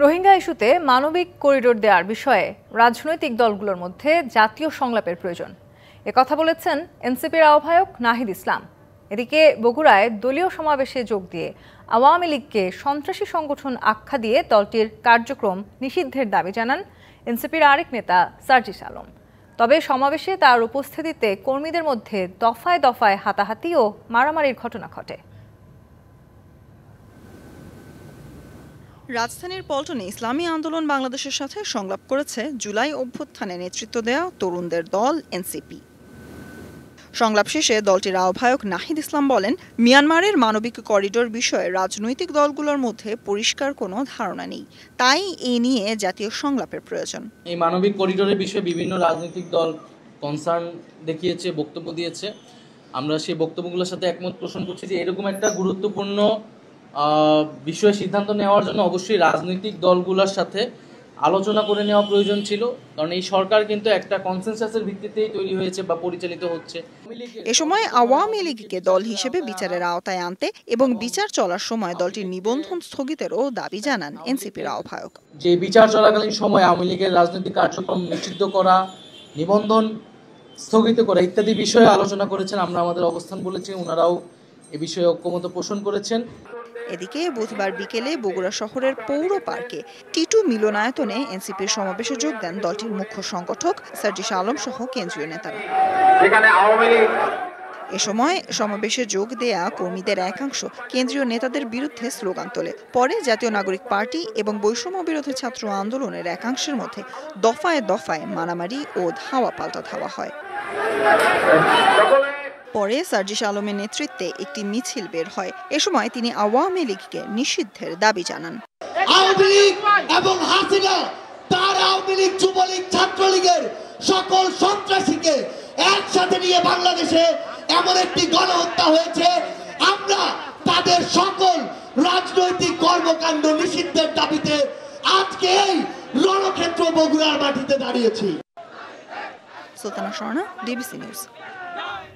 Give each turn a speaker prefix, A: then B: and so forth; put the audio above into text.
A: রোহিঙ্গা ইস্যুতে মানবিক করিডোর দেওয়ার বিষয়ে রাজনৈতিক দলগুলোর মধ্যে জাতীয় সংলাপের প্রয়োজন কথা বলেছেন এনসিপির আহ্বায়ক নাহিদ ইসলাম। এদিকে বগুড়ায় দলীয় সমাবেশে যোগ দিয়ে আওয়ামী লীগকে সন্ত্রাসী সংগঠন আখ্যা দিয়ে দলটির কার্যক্রম নিষিদ্ধের দাবি জানান এনসিপির আরেক নেতা সার্জিস আলম। তবে সমাবেশে তার উপস্থিতিতে কর্মীদের মধ্যে দফায় দফায় হাতাহাতি ও মারামারির ঘটনা ঘটে।
B: রাজধানীর পল্টনে ইসলামী আন্দোলন বাংলাদেশের সাথে সংলাপ করেছে জুলাই অভ্যুত্থানে নেতৃত্ব দেওয়া তরুণদের দল এনসিপি। সংলাপ শেষে দলটির আহ্বায়ক নাহিদ ইসলাম বলেন, মিয়ানমারের মানবিক করিডোর বিষয়ে রাজনৈতিক দলগুলোর মধ্যে পরিষ্কার কোনো ধারণা নেই, তাই এ নিয়ে জাতীয় সংলাপের প্রয়োজন।
C: এই মানবিক করিডোরের বিষয়ে বিভিন্ন রাজনৈতিক দল কনসার্ন দেখিয়েছে, বক্তব্য দিয়েছে। আমরা সেই বক্তব্যগুলোর সাথে একমত পোষণ করছি যে এরকম একটা গুরুত্বপূর্ণ বিষয়ে সিদ্ধান্ত নেওয়ার জন্য অবশ্যই রাজনৈতিক দলগুলোর সাথে আলোচনা করে নেওয়া প্রয়োজন ছিল, কারণ এই সরকার কিন্তু একটা কনসেনসাসের ভিত্তিতেই তৈরি হয়েছে বা পরিচালিত হচ্ছে।
B: এ সময় আওয়ামী লীগকে দল হিসেবে বিচারের আওতায় আনতে এবং বিচার চলার সময় দলটির নিবন্ধন স্থগিতেরও দাবি জানান এনসিপির আহ্বায়ক।
C: যে বিচার চলাকালীন সময় আওয়ামী লীগের রাজনৈতিক কার্যক্রম নিষিদ্ধ করা, নিবন্ধন স্থগিত করা ইত্যাদি বিষয়ে আলোচনা করেছেন। আমরা আমাদের অবস্থান বলেছি, ওনারাও এ বিষয়ে ঐক্যমত পোষণ করেছেন।
B: এদিকে বুধবার বিকেলে বগুড়া শহরের পৌর পার্কে টিটু মিলনায়তনে এনসিপির সমাবেশে যোগ দেন দলটির মুখ্য সংগঠক সার্জিস আলম সহ কেন্দ্রীয় নেতারা। এ সময় সমাবেশে যোগ দেয়া কর্মীদের একাংশ কেন্দ্রীয় নেতাদের বিরুদ্ধে স্লোগান তোলে। পরে জাতীয় নাগরিক পার্টি এবং বৈষম্য বিরোধী ছাত্র আন্দোলনের একাংশের মধ্যে দফায় দফায় মারামারি ও ধাওয়া পাল্টা ধাওয়া হয়। পরে সার্জিস আলমের নেতৃত্বে একটি মিছিল বের হয়। এ সময় তিনি আওয়ামী লীগকে নিষিদ্ধের দাবি জানান।
D: আওয়ামী লীগ এবং হাসিনা তার আওয়ামী লীগ, যুবলীগ, ছাত্রলীগের সকল সন্ত্রাসীকে একসাথে নিয়ে বাংলাদেশে এমন একটি গণহত্যা হয়েছে। আমরা তাদের সকল রাজনৈতিক কর্মকাণ্ড নিষিদ্ধের দাবিতে আজকে এই রণক্ষেত্র বগুড়ার মাটিতে দাঁড়িয়েছি।
B: Sultana Swarna, DBC news.